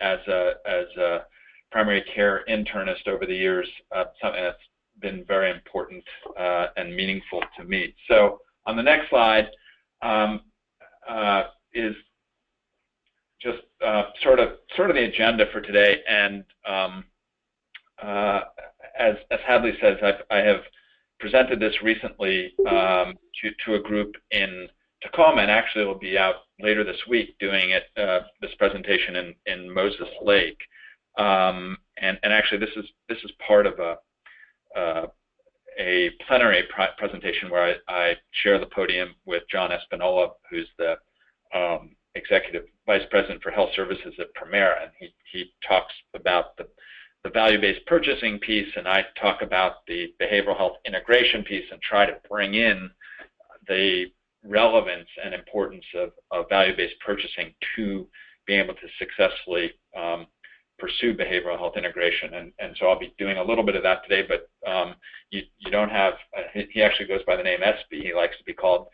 as a primary care internist over the years, something that's been very important and meaningful to me. So on the next slide is just sort of the agenda for today. And as Hadley says, I have presented this recently to a group in Tacoma, and actually it will be out later this week doing it, this presentation in Moses Lake. And actually this is part of a plenary presentation where I share the podium with John Espinola, who's the Executive Vice President for Health Services at Premera, and he talks about the value-based purchasing piece, and I talk about the behavioral health integration piece and try to bring in the relevance and importance of value-based purchasing to being able to successfully pursue behavioral health integration. And so I'll be doing a little bit of that today, but you don't have, he actually goes by the name SB, he likes to be called.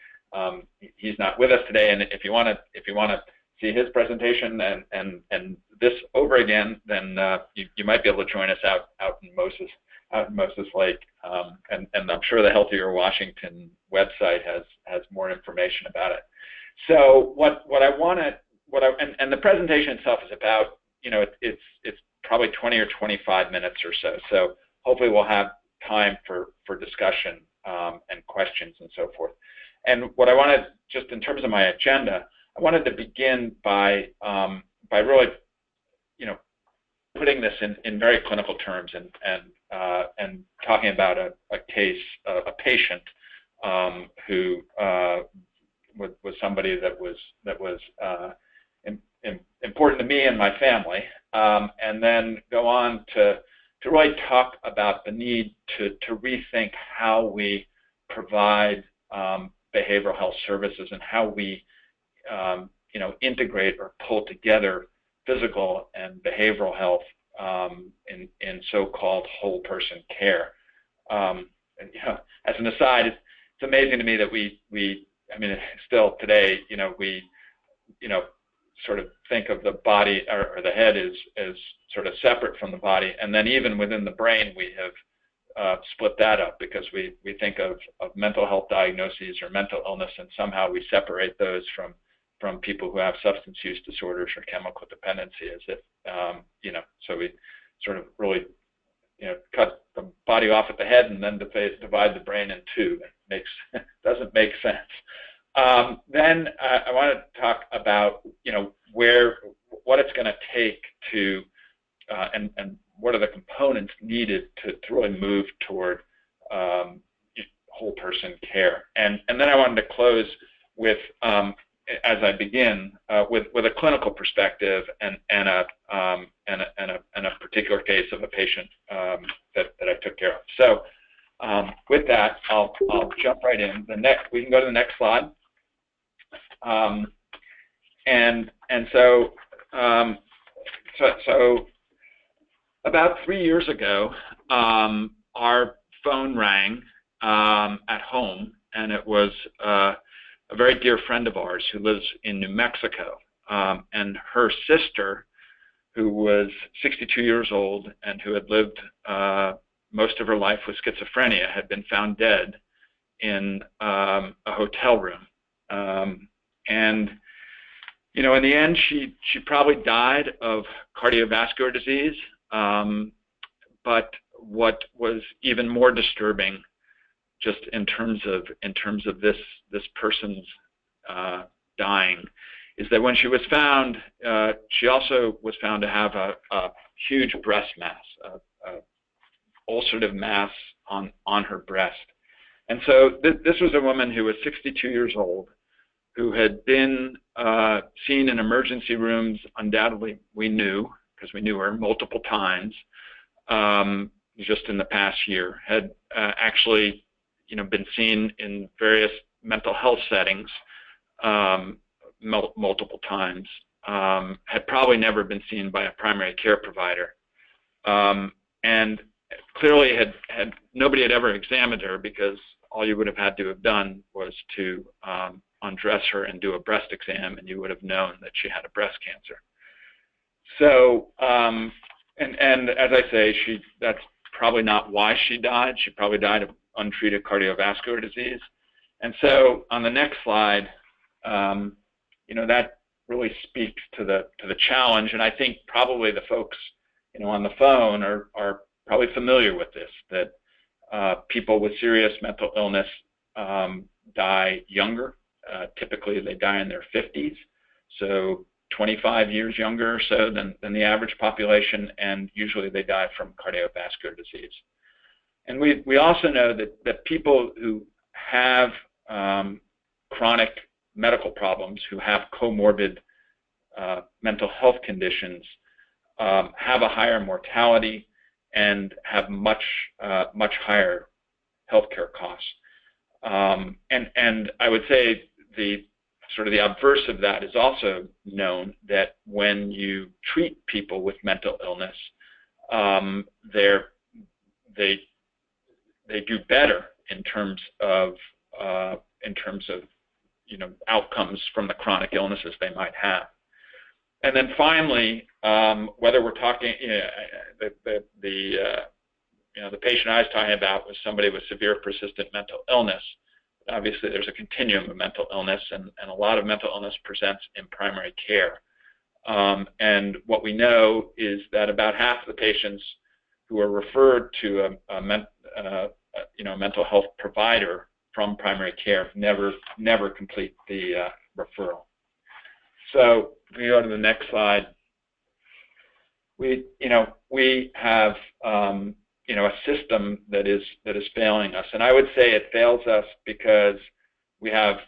He's not with us today, and if you want to see his presentation and this over again, then you might be able to join us out in Moses Lake, and I'm sure the Healthier Washington website has more information about it. So and the presentation itself is about, it's probably 20 or 25 minutes or so. So hopefully we'll have time for discussion and questions and so forth. And what I wanted, just in terms of my agenda, I wanted to begin by really, putting this in very clinical terms and talking about a case, a patient who was somebody that was important to me and my family, and then go on to really talk about the need to rethink how we provide behavioral health services and how we integrate or pull together physical and behavioral health in so-called whole person care. As an aside, it's amazing to me that still today, we sort of think of the body or the head as sort of separate from the body, and then even within the brain we have split that up because we think of mental health diagnoses or mental illness, and somehow we separate those from people who have substance use disorders or chemical dependency, as if so we sort of really cut the body off at the head and then divide the brain in two. It doesn't make sense. Then I want to talk about what it's going to take to and what are the components needed to really move toward whole person care. And then I wanted to close with, as I begin, with a clinical perspective and a particular case of a patient that I took care of. So with that, I'll jump right in. We can go to the next slide. So about 3 years ago, our phone rang at home, and it was a very dear friend of ours who lives in New Mexico, and her sister, who was 62 years old and who had lived most of her life with schizophrenia, had been found dead in a hotel room. And in the end, she probably died of cardiovascular disease. But what was even more disturbing, just in terms of this person's dying, is that when she was found, she also was found to have a huge breast mass, a ulcerative mass on her breast. And so this was a woman who was 62 years old, who had been seen in emergency rooms, undoubtedly we knew, because we knew her multiple times, just in the past year, had actually been seen in various mental health settings multiple times, had probably never been seen by a primary care provider, and clearly nobody had ever examined her, because all you would have had to have done was to undress her and do a breast exam, and you would have known that she had a breast cancer. So, and as I say, that's probably not why she died. She probably died of untreated cardiovascular disease. And so on the next slide, that really speaks to the challenge. And I think probably the folks, on the phone are probably familiar with this, that people with serious mental illness die younger. Typically, they die in their 50s, so 25 years younger or so than the average population, and usually they die from cardiovascular disease. And we also know that people who have chronic medical problems, who have comorbid mental health conditions, have a higher mortality and have much higher healthcare costs. And I would say the obverse of that is also known, that when you treat people with mental illness, they do better in terms of outcomes from the chronic illnesses they might have. And then finally, whether we're talking, the patient I was talking about was somebody with severe persistent mental illness. Obviously, there's a continuum of mental illness, and a lot of mental illness presents in primary care. And what we know is that about half of the patients who are referred to a mental health provider from primary care never complete the referral. So if we go to the next slide, we have a system that is failing us, and I would say it fails us because we have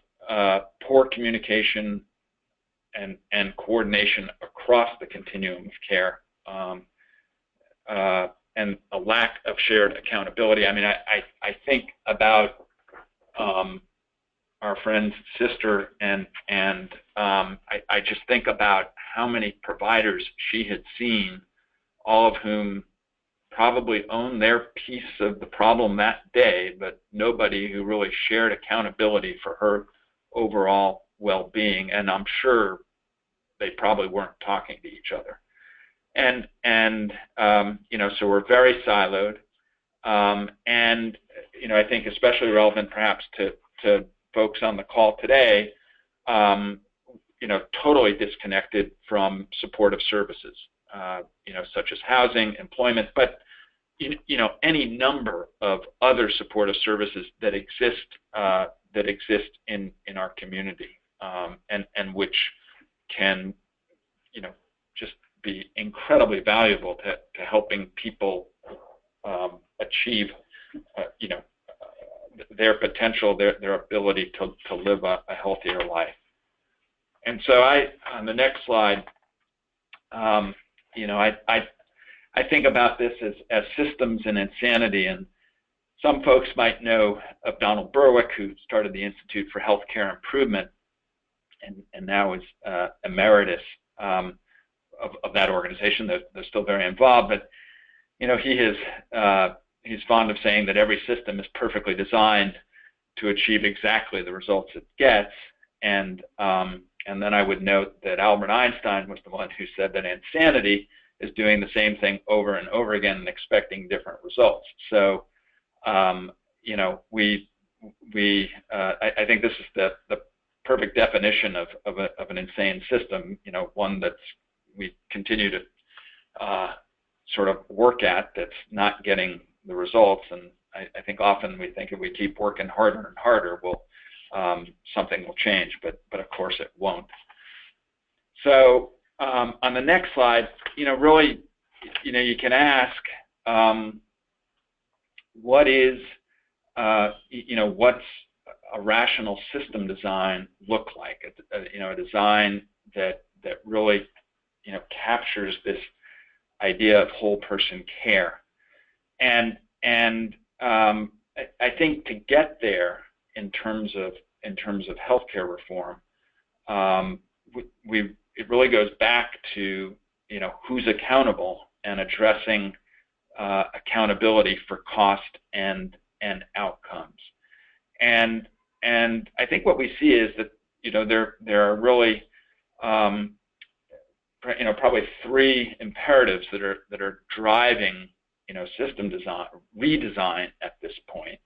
poor communication and coordination across the continuum of care, and a lack of shared accountability. I mean, I think about our friend's sister, and I just think about how many providers she had seen, all of whom probably owned their piece of the problem that day, but nobody who really shared accountability for her overall well-being. And I'm sure they probably weren't talking to each other. And so we're very siloed. And I think especially relevant perhaps to folks on the call today, totally disconnected from supportive services, such as housing, employment, but any number of other supportive services that exist in our community, and which can just be incredibly valuable to helping people achieve their potential, their ability to live a healthier life. And so on the next slide, I think about this as systems and insanity, and some folks might know of Donald Berwick, who started the Institute for Healthcare Improvement, and now is emeritus of that organization. They're still very involved, but he's fond of saying that every system is perfectly designed to achieve exactly the results it gets, and then I would note that Albert Einstein was the one who said that insanity is doing the same thing over and over again and expecting different results. So, I think this is the perfect definition of an insane system. One that's we continue to sort of work at, that's not getting the results. And I think often we think if we keep working harder and harder, something will change, but of course it won't. So on the next slide, really, you can ask, what is, what's a rational system design look like? A design that really, captures this idea of whole person care. And I think to get there in terms of healthcare reform, it really goes back to who's accountable and addressing accountability for cost and outcomes. And I think what we see is that there are really probably three imperatives that are driving, system design, redesign at this point.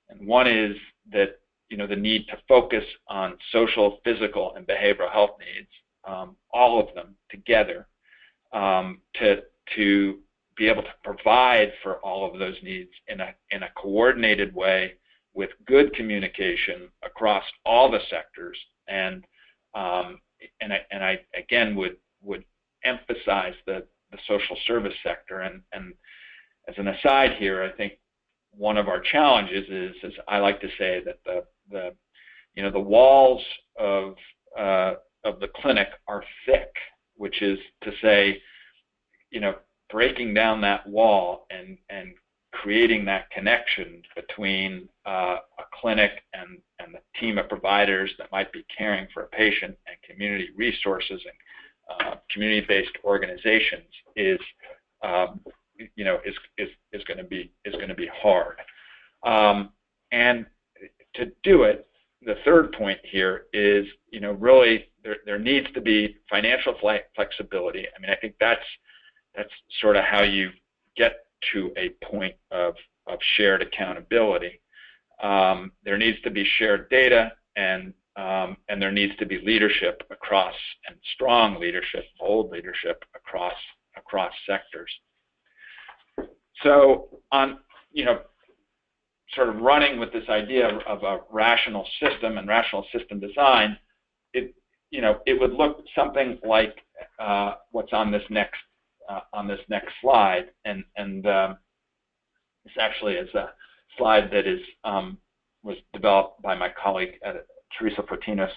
And one is that, the need to focus on social, physical, and behavioral health needs, all of them together, to be able to provide for all of those needs in a coordinated way with good communication across all the sectors. And I again would emphasize the social service sector. And as an aside here, I think one of our challenges is, as I like to say, that the walls of the clinic are thick, which is to say, breaking down that wall and creating that connection between a clinic and the team of providers that might be caring for a patient, and community resources and community-based organizations is going to be hard. And to do it, the third point here is, really there needs to be financial flexibility. I mean, I think that's sort of how you get to a point of shared accountability. There needs to be shared data, and there needs to be leadership across, and strong leadership, bold leadership across sectors. So on, sort of running with this idea of a rational system and rational system design, it would look something like what's on this next slide, and this actually is a slide that was developed by my colleague Teresa Fortinos,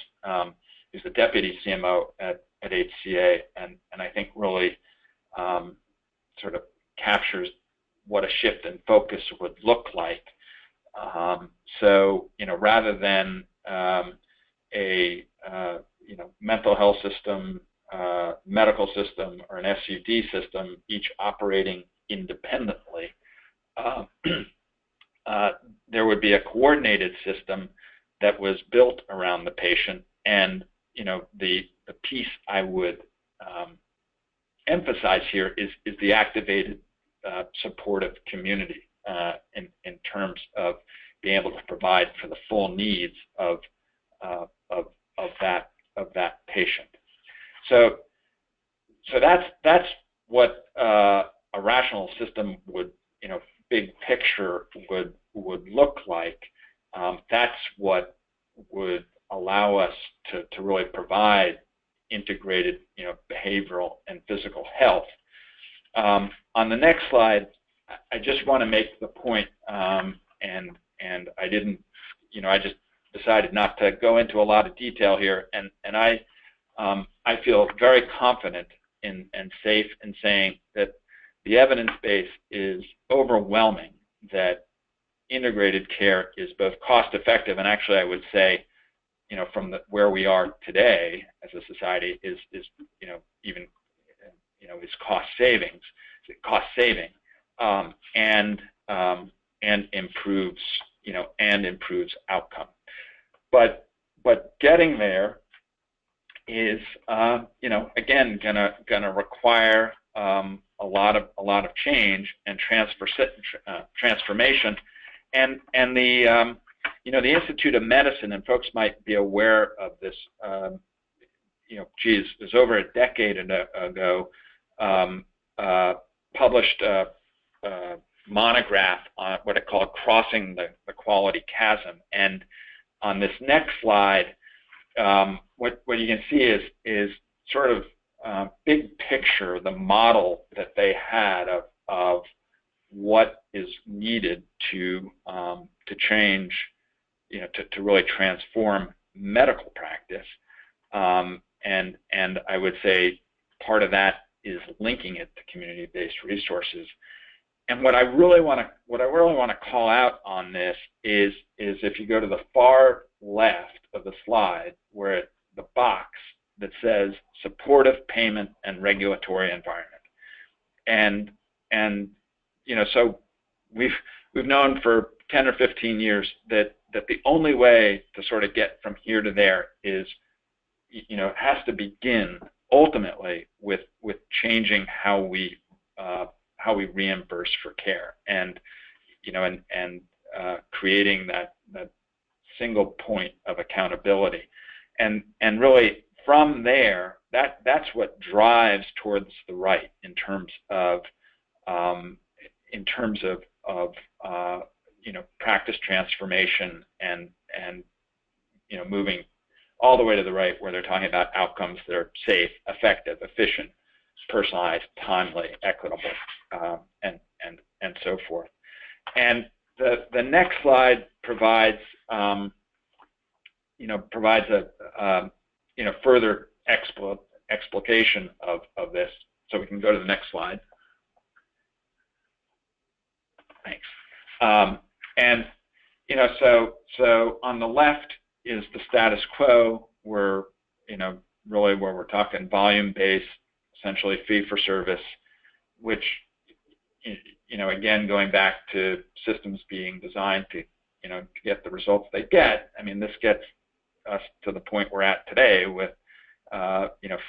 who's the deputy CMO at HCA, and I think really sort of captures what a shift in focus would look like. So rather than a mental health system, medical system, or an SUD system, each operating independently, there would be a coordinated system that was built around the patient. And the piece I would emphasize here is the activated supportive community in terms of being able to provide for the full needs of that patient. So that's what a rational system would, big picture would look like. That's what would allow us to really provide integrated, behavioral and physical health. On the next slide, I just want to make the point, and I didn't, I just decided not to go into a lot of detail here, and I feel very confident and safe in saying that the evidence base is overwhelming that integrated care is both cost effective, and actually I would say, from where we are today as a society is even is cost saving, and improves outcome. But getting there is again gonna require a lot of change and transformation, and the the Institute of Medicine, and folks might be aware of this, it was over a decade ago, published a monograph on what I call Crossing the Quality Chasm. And on this next slide, what you can see is sort of big picture, the model that they had of what is needed to change, to really transform medical practice, and I would say part of that is linking it to community-based resources. And what I really want to call out on this is if you go to the far left of the slide, where the box that says supportive payment and regulatory environment, and so we've known for 10 or 15 years that the only way to sort of get from here to there is, it has to begin ultimately with changing how we reimburse for care, and creating that single point of accountability, and really from there, that's what drives towards the right in terms of practice transformation, and moving all the way to the right, where they're talking about outcomes that are safe, effective, efficient, personalized, timely, equitable, and so forth. And the next slide provides a further explication of this. So we can go to the next slide. Thanks. So on the left is the status quo, where really where we're talking volume-based, essentially fee-for-service, which again, going back to systems being designed to get the results they get. I mean, this gets us to the point we're at today with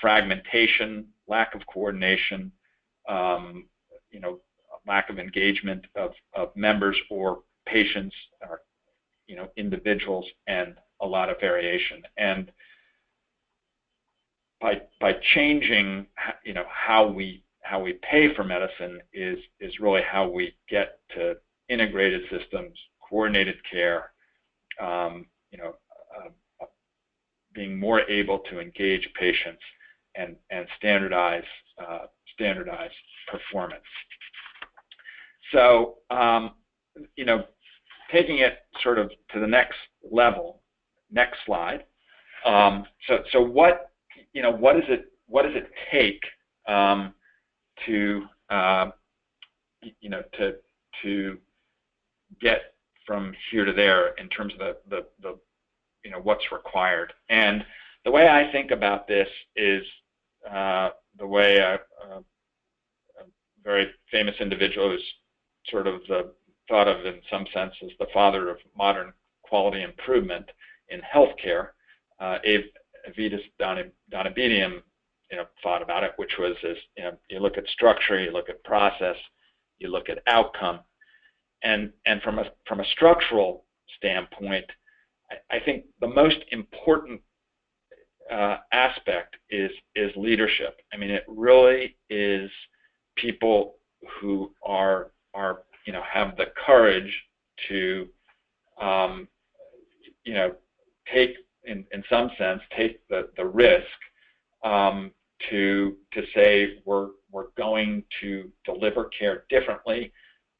fragmentation, lack of coordination, lack of engagement of members or patients, or individuals, and a lot of variation. And by changing how we pay for medicine is really how we get to integrated systems, coordinated care, being more able to engage patients and standardize performance. So taking it sort of to the next level, next slide. So what does it take to get from here to there in terms of the what's required? And the way I think about this is the way a very famous individual who's sort of thought of in some sense as the father of modern quality improvement in healthcare, Avidus Donabedium, thought about it, which was you look at structure, you look at process, you look at outcome, and from a structural standpoint, I think the most important aspect is leadership. I mean, it really is people who are have the courage to take, in some sense, take the risk to say we're going to deliver care differently,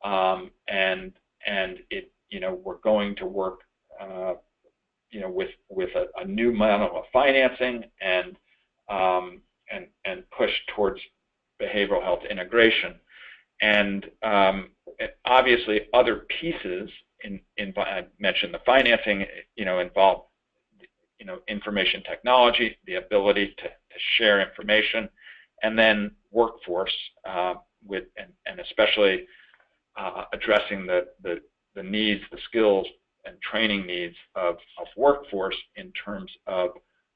and it we're going to work with a new model of financing and push towards behavioral health integration. And obviously other pieces I mentioned the financing, involve information technology, the ability to share information, and then workforce and especially addressing the needs, the skills and training needs of workforce in terms of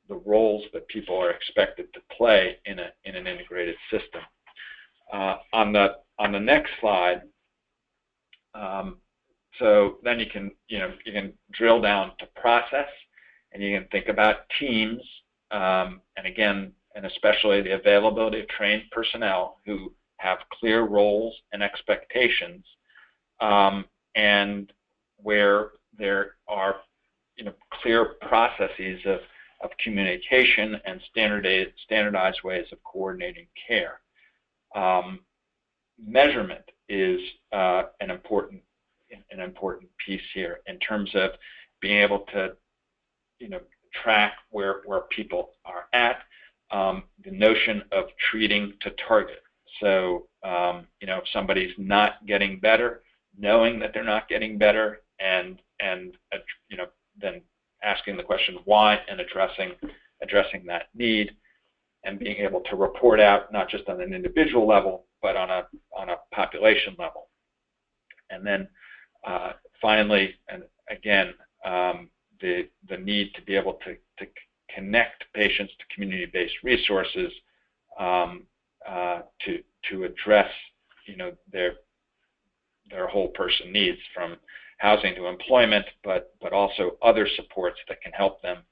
the roles that people are expected to play in an integrated system. On the next slide, so then you can drill down to process, and you can think about teams, and again, and especially the availability of trained personnel who have clear roles and expectations, and where there are clear processes of communication and standardized ways of coordinating care. Measurement is an important piece here in terms of being able to track where people are at, the notion of treating to target. So if somebody's not getting better, knowing that they're not getting better, and then asking the question why, and addressing that need, and being able to report out not just on an individual level but on a population level. And then finally, and again, the need to be able to connect patients to community-based resources to address, their whole person needs, from housing to employment, but also other supports that can help them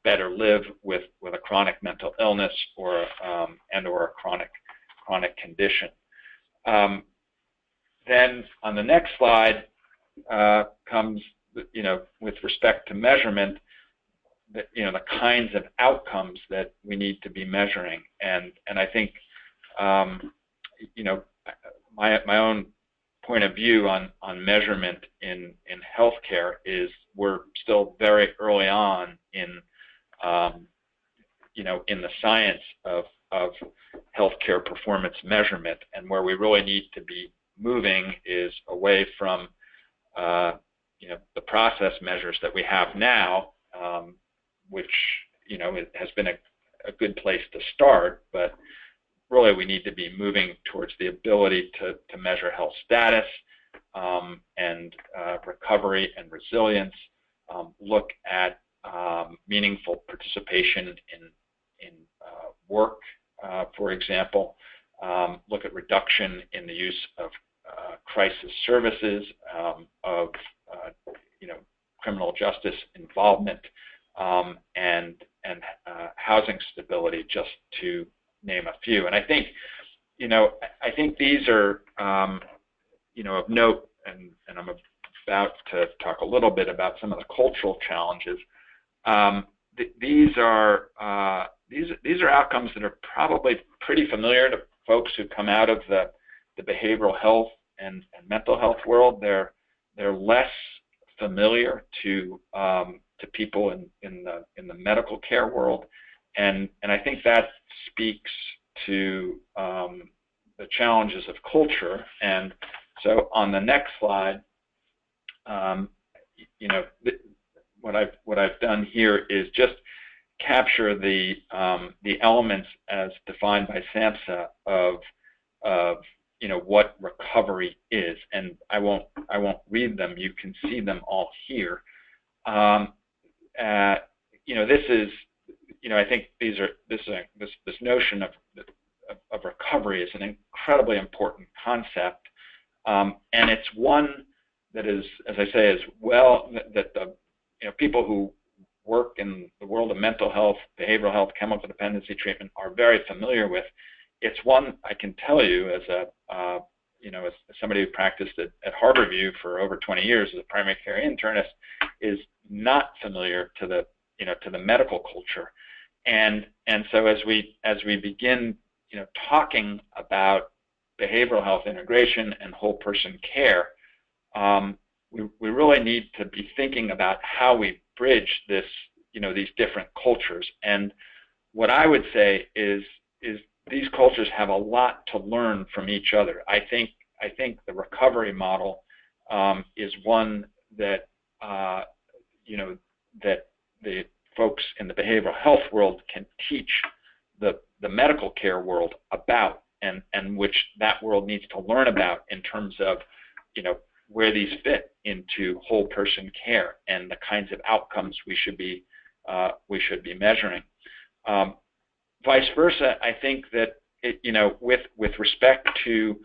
better live with a chronic mental illness or a chronic condition. Then on the next slide comes, with respect to measurement, the kinds of outcomes that we need to be measuring, and I think my own point of view on measurement in healthcare is we're still very early on in the science of healthcare performance measurement, and where we really need to be moving is away from the process measures that we have now, which it has been a good place to start, but really we need to be moving towards the ability to measure health status and recovery and resilience, look at meaningful participation in work, for example, look at reduction in the use of crisis services, of criminal justice involvement, and housing stability, just to name a few. And I think these are of note, and I'm about to talk a little bit about some of the cultural challenges. These are outcomes that are probably pretty familiar to folks who come out of the behavioral health and mental health world. They're less familiar to people in the medical care world, and I think that speaks to the challenges of culture. And so on the next slide, what I've done here is just capture the elements as defined by SAMHSA of what recovery is, and I won't read them. You can see them all here. This is, I think this notion of recovery is an incredibly important concept, and it's one that is, as I say, that the people who work in the world of mental health, behavioral health, chemical dependency treatment are very familiar with. It's one I can tell you as as somebody who practiced at Harborview for over 20 years as a primary care internist, is not familiar to the medical culture, and so as we begin talking about behavioral health integration and whole person care, we really need to be thinking about how we bridge these different cultures. And what I would say is these cultures have a lot to learn from each other. I think the recovery model is one that that the folks in the behavioral health world can teach the medical care world about, and which that world needs to learn about in terms of where these fit into whole person care and the kinds of outcomes we should be measuring. Vice versa, I think that with respect to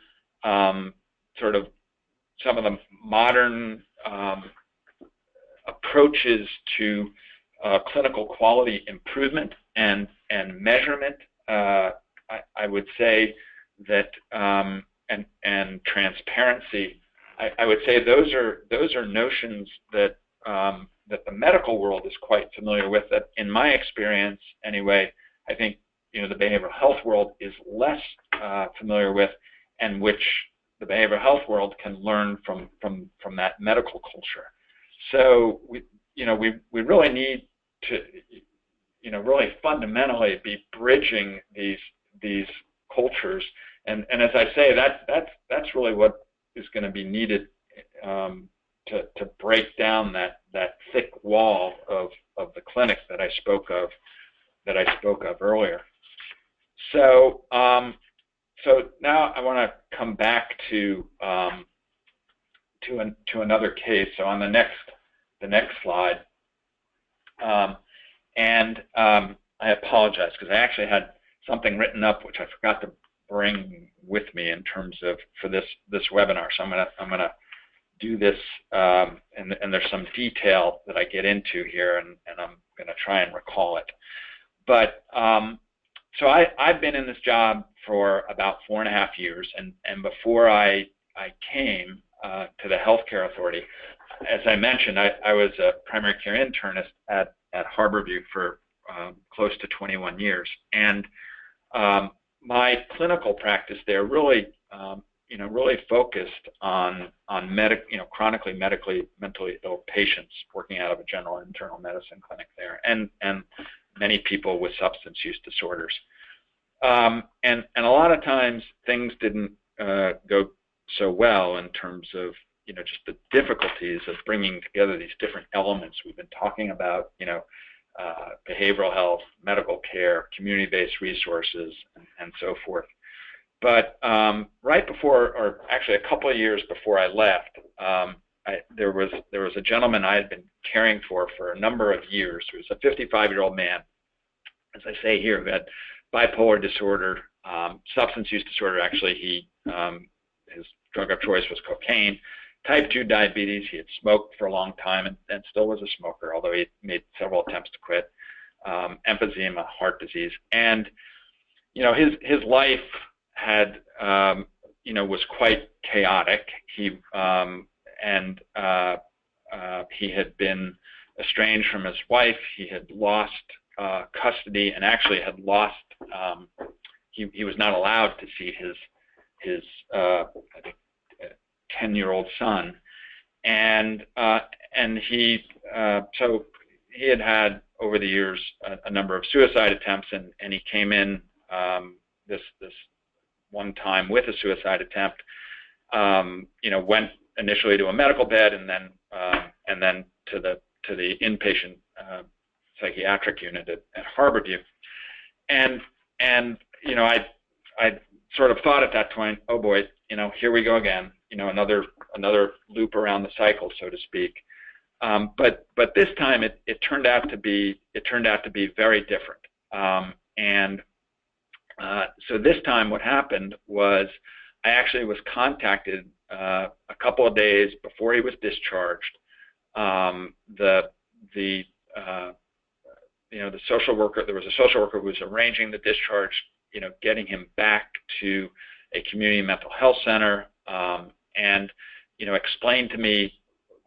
sort of some of the modern approaches to clinical quality improvement and measurement, I would say that and transparency, I would say those are notions that that the medical world is quite familiar with. That, in my experience anyway, I think the behavioral health world is less familiar with, and which the behavioral health world can learn from that medical culture. So we really need to really fundamentally be bridging these cultures, and as I say, that's really what is going to be needed to break down that thick wall of the clinic that I spoke of earlier. So now I want to come back to another case. So on the next slide, and I apologize because I actually had something written up, which I forgot to bring with me in terms of for this webinar. So I'm gonna do this, and there's some detail that I get into here, and I'm gonna try and recall it. But so I've been in this job for about 4.5 years, and before I came to the healthcare authority, as I mentioned, I was a primary care internist at Harborview for close to 21 years, and my clinical practice there really, really focused on chronically mentally ill patients, working out of a general internal medicine clinic there, and many people with substance use disorders. And a lot of times things didn't go so well in terms of just the difficulties of bringing together these different elements we've been talking about, behavioral health, medical care, community-based resources, and so forth. But right before, or actually a couple of years before I left, there was a gentleman I had been caring for a number of years. He was a 55-year-old man, as I say here, who had bipolar disorder, substance use disorder. Actually, his drug of choice was cocaine. Type 2 diabetes. He had smoked for a long time and still was a smoker, although he made several attempts to quit. Emphysema, heart disease, and his life had was quite chaotic. He had been estranged from his wife. He had lost custody, and actually had lost. He was not allowed to see his I think 10-year-old son, and he so he had over the years a number of suicide attempts, and he came in this one time with a suicide attempt. Went initially to a medical bed, and then to the inpatient psychiatric unit at Harborview, and I sort of thought at that point, oh boy, here we go again, another loop around the cycle, so to speak. But this time it turned out to be very different. So this time what happened was I actually was contacted a couple of days before he was discharged. The social worker, there was a social worker who was arranging the discharge, getting him back to a community mental health center, and explained to me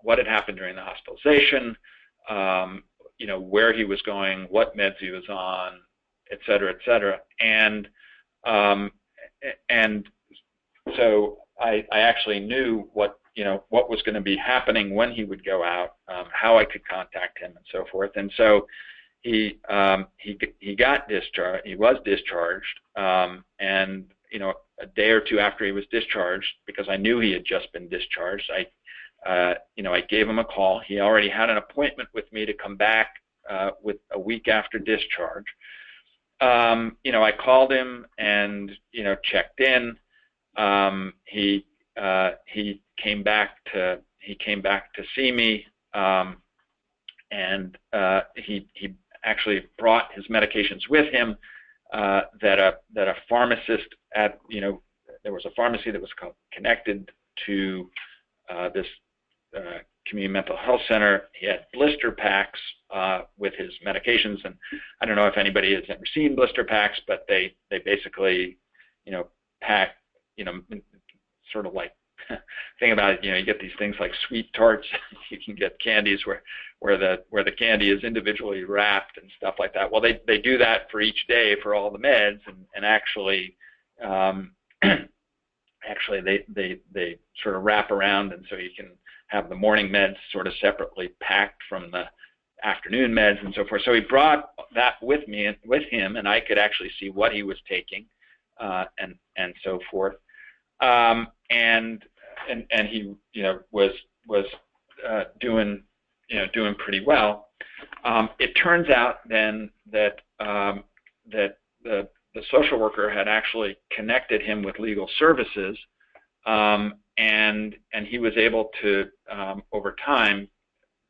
what had happened during the hospitalization, where he was going, what meds he was on, et cetera, and so I actually knew what was going to be happening when he would go out, how I could contact him, and so forth. And so he got discharged. He was discharged, and a day or two after he was discharged, because I knew he had just been discharged, I gave him a call. He already had an appointment with me to come back with a week after discharge. I called him and checked in. He came back to see me, and he actually brought his medications with him. That a pharmacist at there was a pharmacy that was connected to this community mental health center. He had blister packs with his medications, and I don't know if anybody has ever seen blister packs, but they basically pack sort of like think about it, you get these things like sweet tarts. You can get candies where the candy is individually wrapped and stuff like that. Well, they do that for each day for all the meds, and actually they sort of wrap around, and so you can have the morning meds sort of separately packed from the afternoon meds and so forth. So he brought that with him, and I could actually see what he was taking, and so forth. And he was doing pretty well. It turns out then that the social worker had actually connected him with legal services, and he was able to over time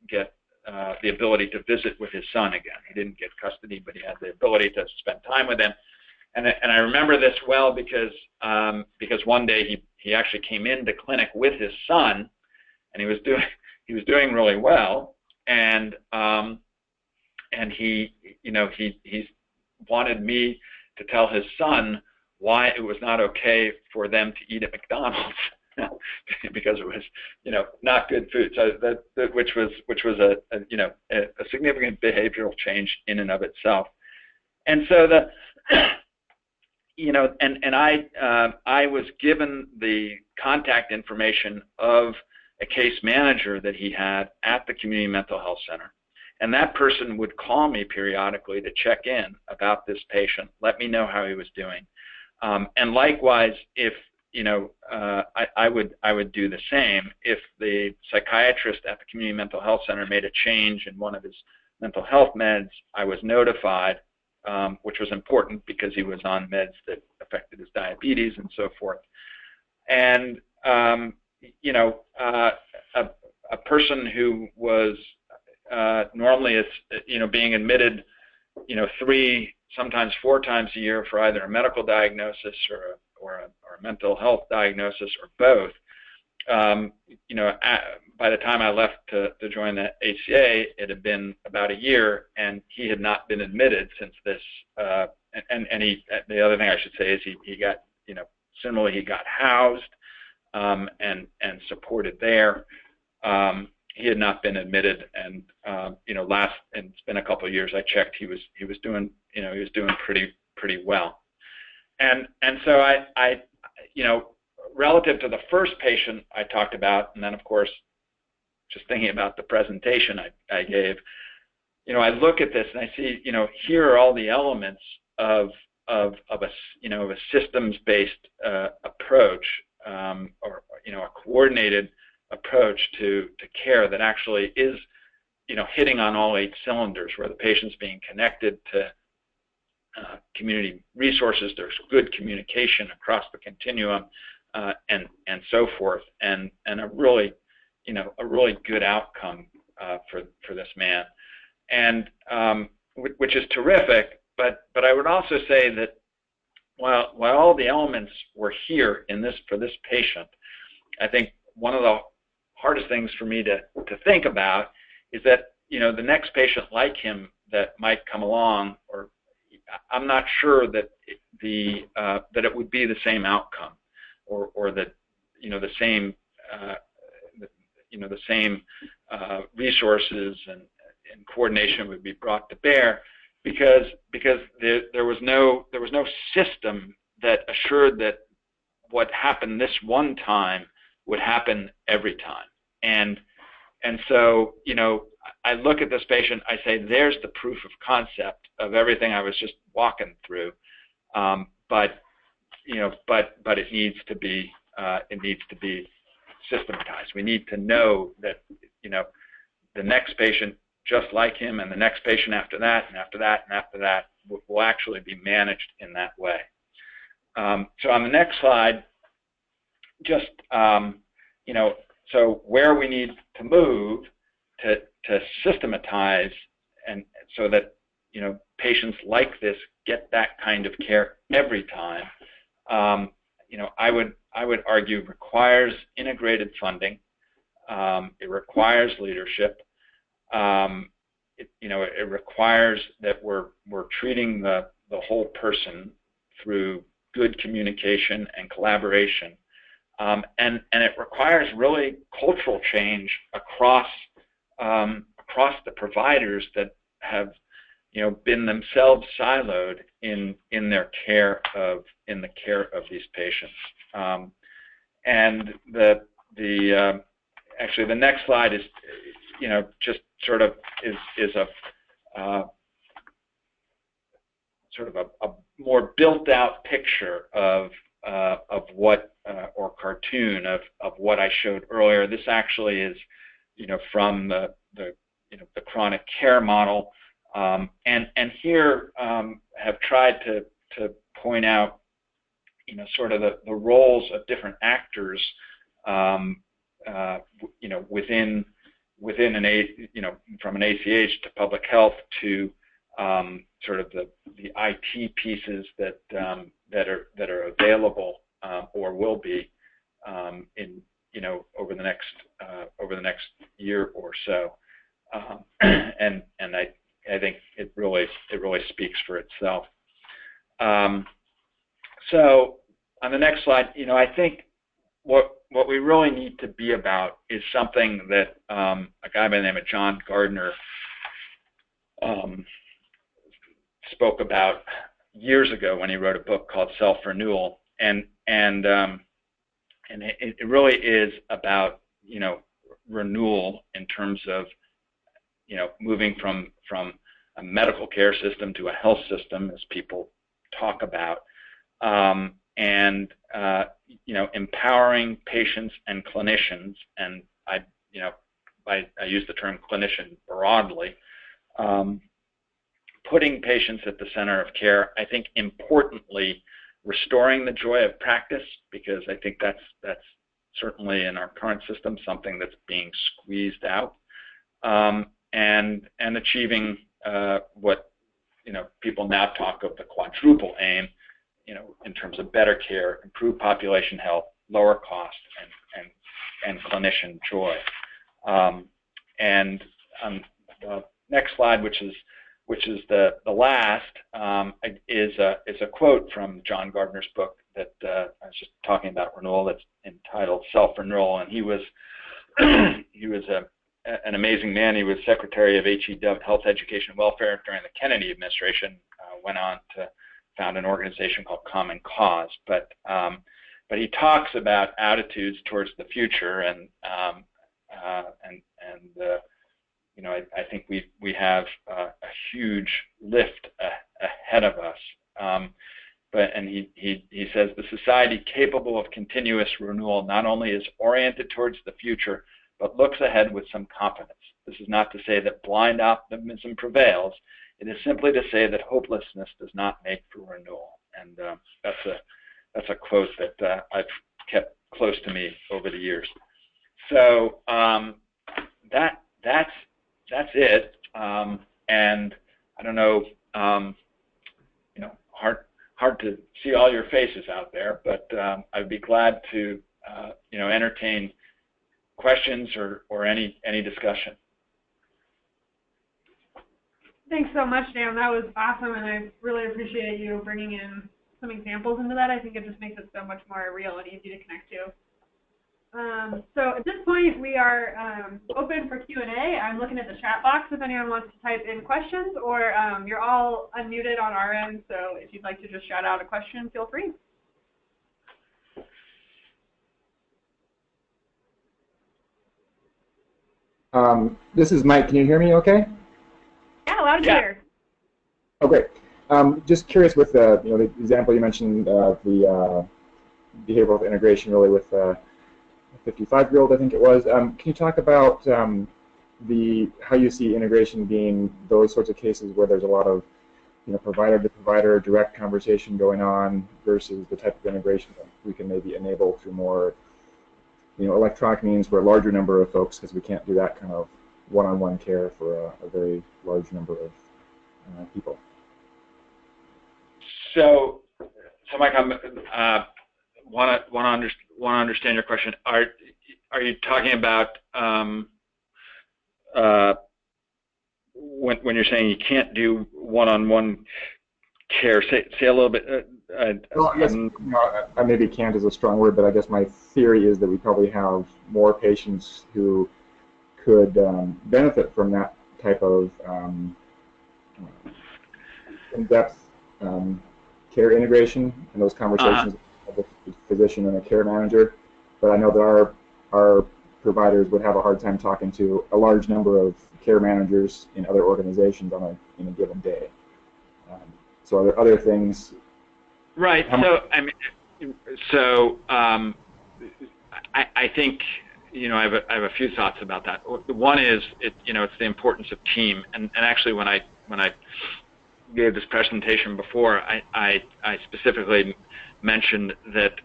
get the ability to visit with his son again. He didn't get custody, but he had the ability to spend time with him. and I remember this well because one day he actually came into clinic with his son, and he was doing really well, and he wanted me to tell his son why it was not okay for them to eat at McDonald's because it was not good food. So which was a significant behavioral change in and of itself. And so I was given the contact information of a case manager that he had at the community mental health center. And that person would call me periodically to check in about this patient, let me know how he was doing. And likewise, if I would do the same. If the psychiatrist at the community mental health center made a change in one of his mental health meds, I was notified, which was important because he was on meds that affected his diabetes and so forth. And a person who was normally being admitted 3, sometimes 4 times a year for either a medical diagnosis or a mental health diagnosis or both. By the time I left to join the ACA, it had been about a year, and he had not been admitted since this. And the other thing I should say is he got similarly he got housed and supported there. He had not been admitted, and and it's been a couple of years. I checked. He was doing pretty well. And so I relative to the first patient I talked about, and then of course just thinking about the presentation I gave, I look at this and I see, here are all the elements of a systems-based approach, or a coordinated approach to care that actually is hitting on all 8 cylinders, where the patient's being connected to community resources, there's good communication across the continuum, and so forth, and a really good outcome for this man, and which is terrific. But I would also say that while all the elements were here for this patient, I think one of the hardest things for me to think about is that the next patient like him that might come along, or I'm not sure that that it would be the same outcome, or that the same resources and coordination would be brought to bear, because there was no system that assured that what happened this one time would happen every time. And so I look at this patient, I say, there's the proof of concept of everything I was just walking through, but it needs to be systematized. We need to know that the next patient just like him, and the next patient after that, and after that, and after that will actually be managed in that way. So on the next slide, just so where we need to move to systematize, and so that patients like this get that kind of care every time, I would argue requires integrated funding. It requires leadership. It requires that we're treating the whole person through good communication and collaboration, and it requires really cultural change across the providers that have been themselves siloed in the care of these patients. And actually the next slide is just sort of is a sort of a more built out picture of what or cartoon of what I showed earlier. This actually is from the chronic care model, and here have tried to point out sort of the roles of different actors within an from an ACH to public health to sort of the IT pieces that are available or will be in over the next year or so, and I think it really speaks for itself. So on the next slide, I think what we really need to be about is something that a guy by the name of John Gardner spoke about years ago when he wrote a book called Self-Renewal, and it really is about renewal in terms of moving from a medical care system to a health system, as people talk about, and empowering patients and clinicians, and I use the term clinician broadly, putting patients at the center of care. I think importantly, restoring the joy of practice, because I think that's certainly in our current system something that's being squeezed out, and achieving what people now talk of the quadruple aim, in terms of better care, improved population health, lower cost, and clinician joy. And the next slide, which is the last, is a quote from John Gardner's book that I was just talking about renewal. That's entitled Self-Renewal, and he was an amazing man. He was Secretary of HE Health, Education, and Welfare during the Kennedy administration. Went on to found an organization called Common Cause, but he talks about attitudes towards the future, and I think we have a huge lift ahead of us. And he says the society capable of continuous renewal not only is oriented towards the future, but looks ahead with some confidence. This is not to say that blind optimism prevails. It is simply to say that hopelessness does not make for renewal. And that's a quote that I've kept close to me over the years. So that's it. And I don't know, hard to see all your faces out there, but I'd be glad to entertain questions or any discussion. Thanks so much, Dan. That was awesome, and I really appreciate you bringing in some examples into that. I think it just makes it so much more real and easy to connect to. So at this point, we are open for Q&A. I'm looking at the chat box if anyone wants to type in questions, or you're all unmuted on our end, so if you'd like to just shout out a question, feel free. This is Mike. Can you hear me okay? Yeah, loud and clear. Oh, great. Just curious with the the example you mentioned of the behavioral integration really with 55-year-old, I think it was. Can you talk about how you see integration being those sorts of cases where there's a lot of provider to provider direct conversation going on versus the type of integration that we can maybe enable through more electronic means for a larger number of folks, because we can't do that kind of one-on-one care for a very large number of people. So Mike, I want to understand your question. Are you talking about when you're saying you can't do one-on-one care? Say a little bit. Well, I guess maybe "can't" is a strong word, but I guess my theory is that we probably have more patients who could benefit from that type of in-depth care integration and those conversations with the physician and a care manager. But I know that our providers would have a hard time talking to a large number of care managers in other organizations in a given day. So are there other things? Right. I think I have a few thoughts about that. One is it's the importance of team, and actually when I gave this presentation before, I specifically mentioned that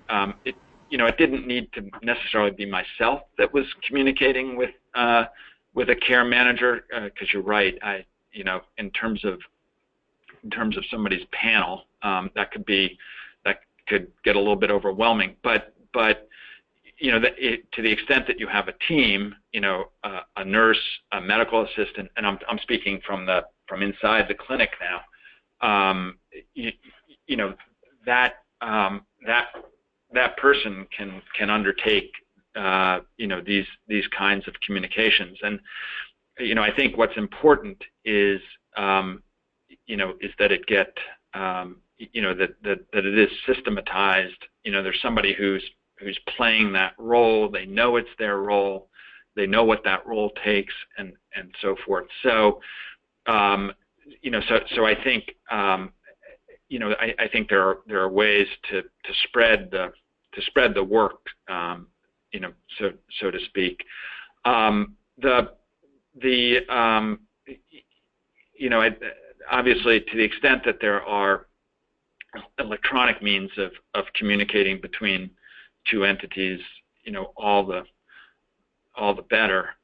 it didn't need to necessarily be myself that was communicating with a care manager, because you're right. In terms of in terms of somebody's panel. That could get a little bit overwhelming, but you know, to the extent that you have a team, you know, a nurse, a medical assistant, and I'm speaking from inside the clinic now. You know, that person can undertake you know, these kinds of communications. And you know, I think what's important is you know, is that it get you know, that it is systematized. You know, there's somebody who's playing that role. They know it's their role. They know what that role takes, and so forth. So you know, so I think you know, I think there are ways to spread the work, you know, so to speak. You know, obviously, to the extent that there are electronic means of communicating between two entities, you know, all the better.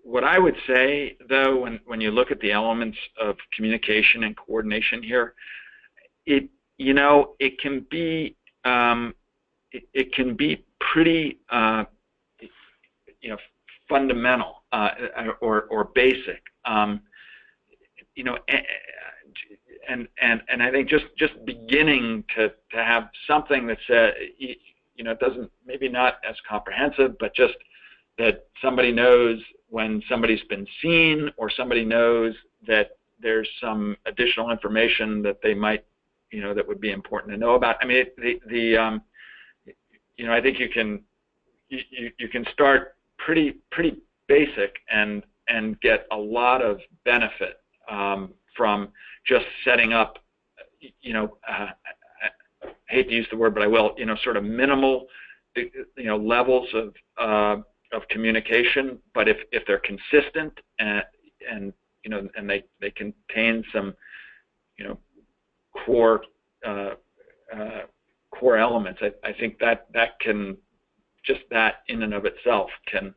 What I would say, though, when you look at the elements of communication and coordination here, you know, it can be pretty you know, fundamental or basic. You know, and I think just beginning to have something that says, you know, it doesn't, maybe not as comprehensive, but just that somebody knows when somebody's been seen, or somebody knows that there's some additional information that they might, you know, that would be important to know about. I mean, you know, I think you can start pretty basic and get a lot of benefit from just setting up, you know, I hate to use the word, but I will, you know, sort of minimal, you know, levels of communication, but if they're consistent and you know, and they contain some, you know, core elements, I think that can, just that in and of itself can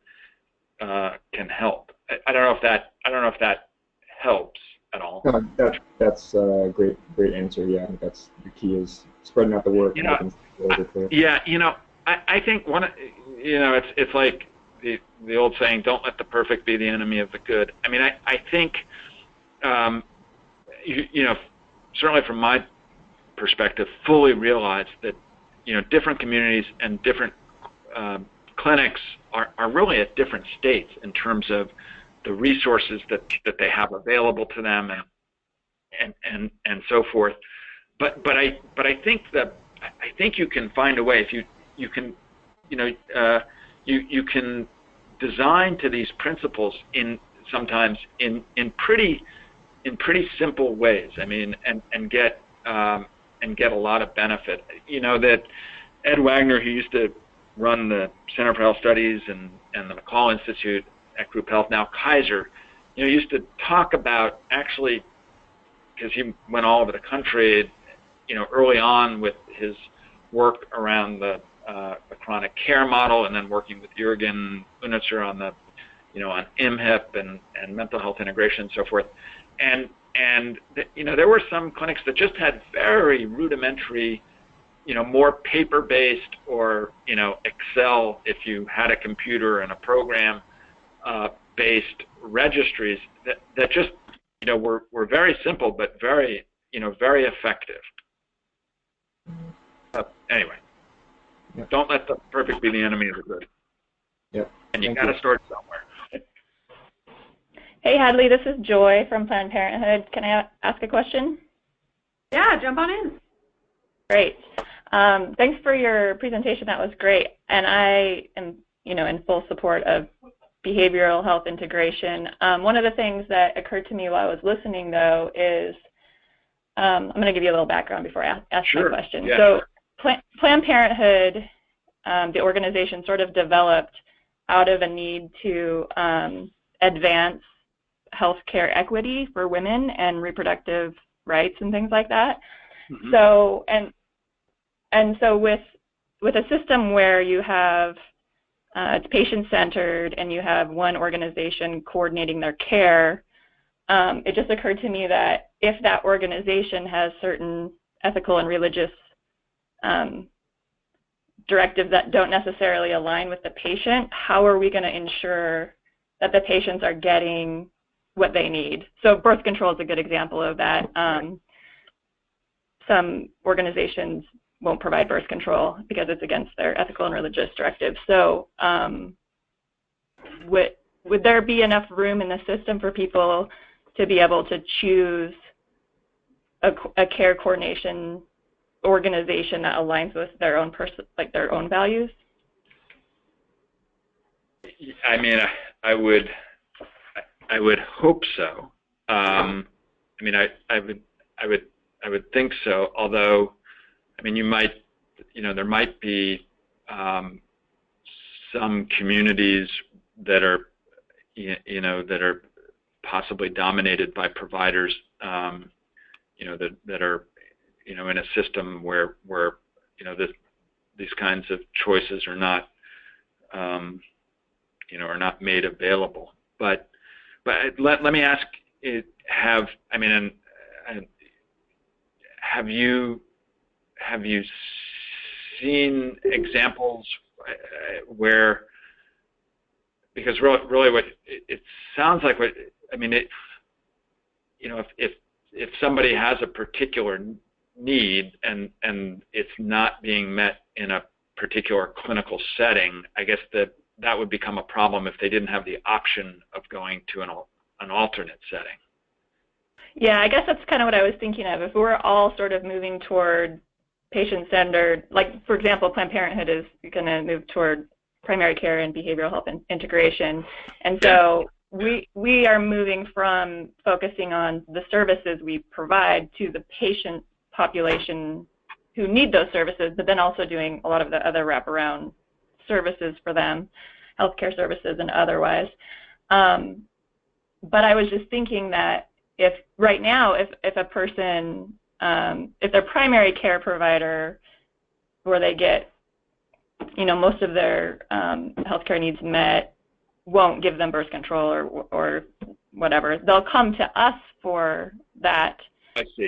help. I don't know if that helps at all. No, that's a great answer. Yeah, I think that's the key, is spreading out the work. You know, yeah, you know, I think you know, it's like the old saying, don't let the perfect be the enemy of the good. I mean, I think you know, certainly from my perspective, fully realize that, you know, different communities and different clinics are really at different states in terms of the resources that they have available to them and so forth. But I think you can find a way, if you can, you know, you can design to these principles sometimes in pretty simple ways. I mean, and get a lot of benefit. You know, that Ed Wagner, who used to run the Center for Health Studies and the McCall Institute at Group Health, now Kaiser, you know, used to talk about, actually, because he went all over the country, you know, early on with his work around the chronic care model, and then working with Jürgen Unitzer on you know, on MHIP and mental health integration and so forth. And you know, there were some clinics that just had very rudimentary, you know, more paper-based, or, you know, Excel, if you had a computer and a program based registries that just, you know, were very simple but very, you know, very effective. Anyway, yep. Don't let the perfect be the enemy of the good. Yep. And you got to start somewhere. Hey, Hadley, this is Joy from Planned Parenthood. Can I ask a question? Yeah, jump on in. Great. Thanks for your presentation. That was great. And I am, you know, in full support of behavioral health integration. One of the things that occurred to me while I was listening, though, is I'm going to give you a little background before I ask Sure. my question. Yeah. So Planned Parenthood, the organization, sort of developed out of a need to advance healthcare equity for women and reproductive rights and things like that. Mm-hmm. So and so with a system where you have it's patient-centered and you have one organization coordinating their care, it just occurred to me that if that organization has certain ethical and religious directives that don't necessarily align with the patient, how are we going to ensure that the patients are getting what they need? So birth control is a good example of that. Some organizations won't provide birth control because it's against their ethical and religious directives. So would there be enough room in the system for people to be able to choose a care coordination organization that aligns with their own their own values? I mean, I would hope so. I mean, I would think so. Although, I mean, there might be some communities that are, that are possibly dominated by providers, that are, in a system where these kinds of choices are not, are not made available. But let me ask, have you seen examples where, because really what it sounds like, if somebody has a particular need and it's not being met in a particular clinical setting, I guess that would become a problem if they didn't have the option of going to an alternate setting. Yeah, I guess that's kind of what I was thinking of. If we're all sort of moving toward patient-centered, like, for example, Planned Parenthood is going to move toward primary care and behavioral health and integration. And so we are moving from focusing on the services we provide to the patient population who need those services, but then also doing a lot of the other wraparound services for them, healthcare services and otherwise. But I was just thinking that if right now, if a person, if their primary care provider, where they get, most of their healthcare needs met, won't give them birth control or whatever, they'll come to us for that. I see.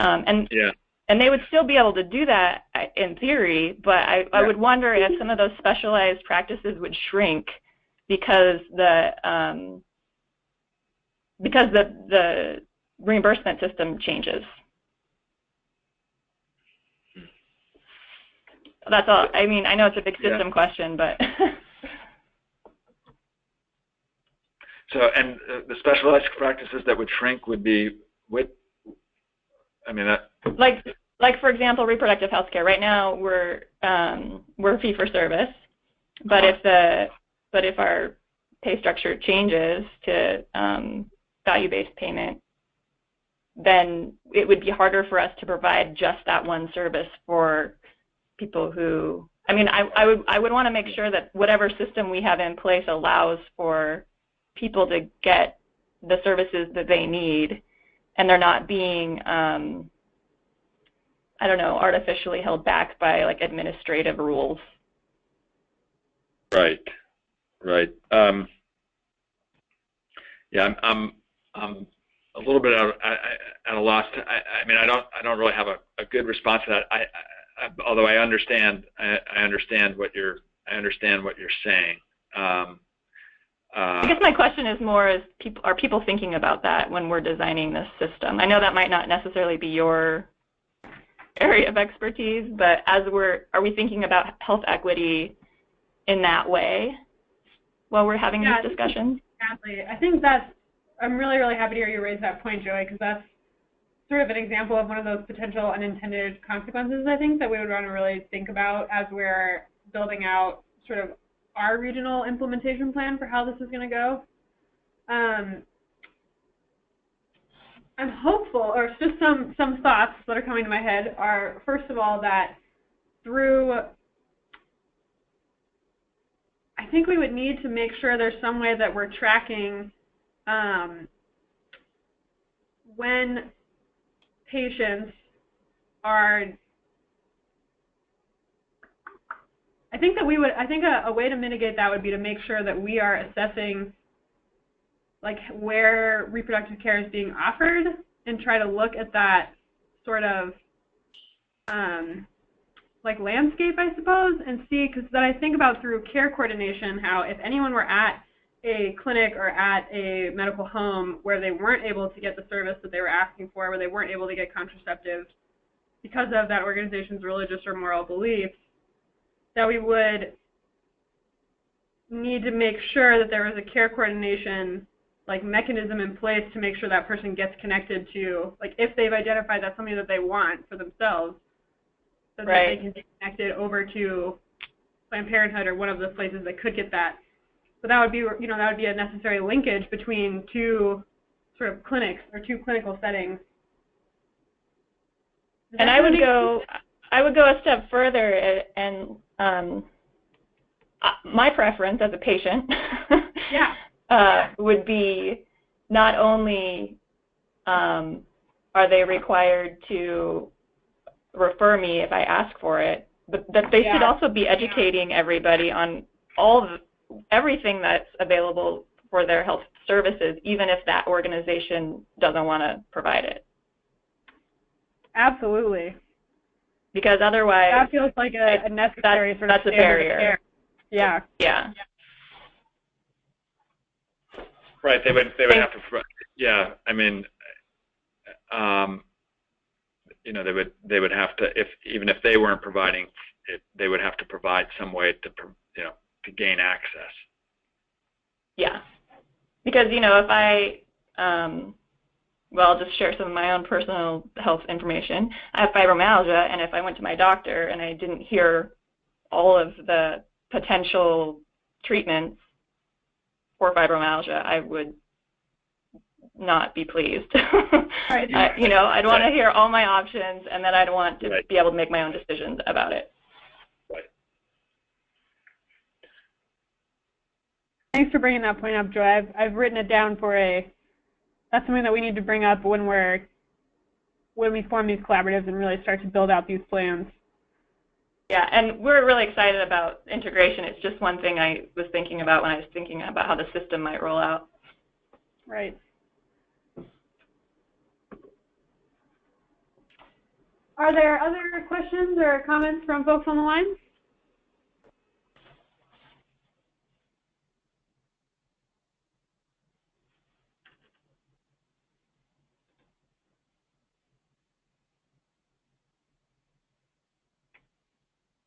And they would still be able to do that in theory, but I would wonder if some of those specialized practices would shrink because the reimbursement system changes. That's all. I mean, I know it's a big system question, but. So, and the specialized practices that would shrink would be what? I mean, that. Like for example, reproductive health care. Right now, we're fee for service, but if our pay structure changes to value-based payment, then it would be harder for us to provide just that one service for people who, I would want to make sure that whatever system we have in place allows for people to get the services that they need, and they're not being, artificially held back by like administrative rules. Right. Yeah, I'm a little bit at a loss. I don't really have a good response to that. Although I understand what you're saying. I guess my question is more: are people thinking about that when we're designing this system? I know that might not necessarily be your area of expertise, but are we thinking about health equity in that way while we're having these discussions? Exactly. I think I'm really, really happy to hear you raise that point, Joey, because that's sort of an example of one of those potential unintended consequences, I think, that we would want to really think about as we're building out sort of our regional implementation plan for how this is going to go. I'm hopeful, or just some thoughts that are coming to my head are, first of all, that I think we would need to make sure there's some way that we're tracking when patients are, I think a way to mitigate that would be to make sure that we are assessing like where reproductive care is being offered and try to look at that sort of like landscape, I suppose, and see, because then I think about through care coordination how if anyone were at a clinic or at a medical home where they weren't able to get the service that they were asking for, where they weren't able to get contraceptives because of that organization's religious or moral beliefs, that we would need to make sure that there was a care coordination like mechanism in place to make sure that person gets connected to, like if they've identified that's something that they want for themselves, so that they can be connected over to Planned Parenthood or one of the places that could get that. So that would be, you know, that would be a necessary linkage between two sort of clinics or two clinical settings. And I would go a step further, and my preference as a patient would be not only are they required to refer me if I ask for it, but that they should also be educating everybody on everything that's available for their health services, even if that organization doesn't want to provide it. Absolutely. Because otherwise, that feels like a necessary sort of that's a barrier. Yeah. Yeah. Right. They would have to. Yeah. I mean, you know, they would have to, even if they weren't providing it, they would have to provide some way to, you know, to gain access. Yeah. Because, you know, if I well, I'll just share some of my own personal health information. I have fibromyalgia, and if I went to my doctor and I didn't hear all of the potential treatments for fibromyalgia, I would not be pleased. Right. You know, I'd want to hear all my options, and then I'd want to be able to make my own decisions about it. Right. Thanks for bringing that point up, Joy. I've written it down for that's something that we need to bring up when we form these collaboratives and really start to build out these plans. Yeah, and we're really excited about integration. It's just one thing I was thinking about when I was thinking about how the system might roll out. Right. Are there other questions or comments from folks on the line?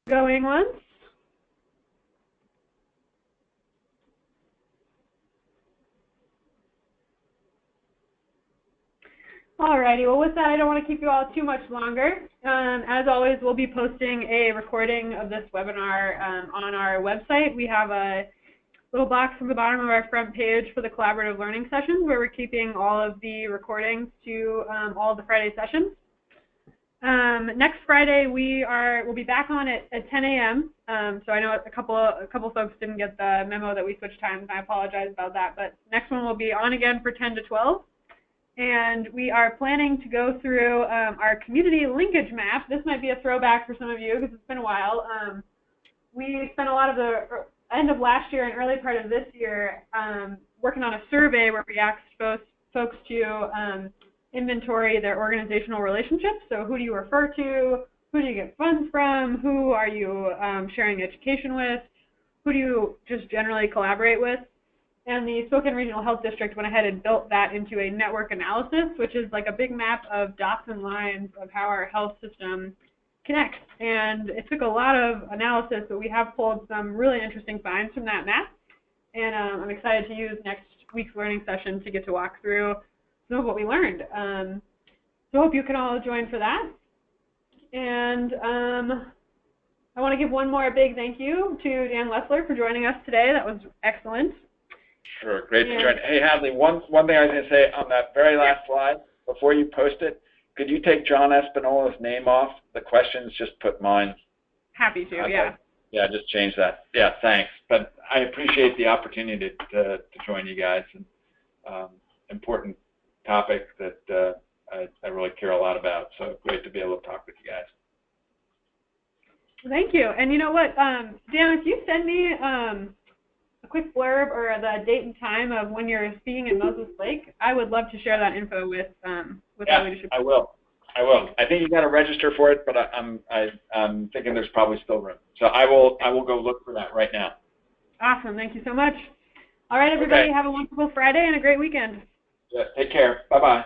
Going once? Alrighty, well with that I don't want to keep you all too much longer. As always, we'll be posting a recording of this webinar on our website. We have a little box on the bottom of our front page for the collaborative learning sessions where we're keeping all of the recordings to all of the Friday sessions. Next Friday we'll be back on at 10 a.m. So I know a couple folks didn't get the memo that we switched times, and I apologize about that. But next one will be on again for 10 to 12. And we are planning to go through our community linkage map. This might be a throwback for some of you because it's been a while. We spent a lot of the end of last year and early part of this year working on a survey where we asked folks to inventory their organizational relationships. So who do you refer to? Who do you get funds from? Who are you sharing education with? Who do you just generally collaborate with? And the Spokane Regional Health District went ahead and built that into a network analysis, which is like a big map of dots and lines of how our health system connects. And it took a lot of analysis, but we have pulled some really interesting finds from that map. And I'm excited to use next week's learning session to get to walk through some of what we learned. So I hope you can all join for that. And I want to give one more big thank you to Dan Lessler for joining us today. That was excellent. Sure, great to join. Hey, Hadley, one thing I was going to say on that very last slide, before you post it, could you take John Espinola's name off the questions? Just put mine. Happy to, yeah. Yeah, just change that. Yeah, thanks. But I appreciate the opportunity to join you guys. And important topic that I really care a lot about. So great to be able to talk with you guys. Thank you. And you know what, Dan, if you send me a quick blurb or the date and time of when you're speaking in Moses Lake, I would love to share that info with our leadership. I will. I think you got to register for it, but I'm thinking there's probably still room. So I will go look for that right now. Awesome. Thank you so much. All right, everybody, Okay. have a wonderful Friday and a great weekend. Yeah, take care. Bye-bye.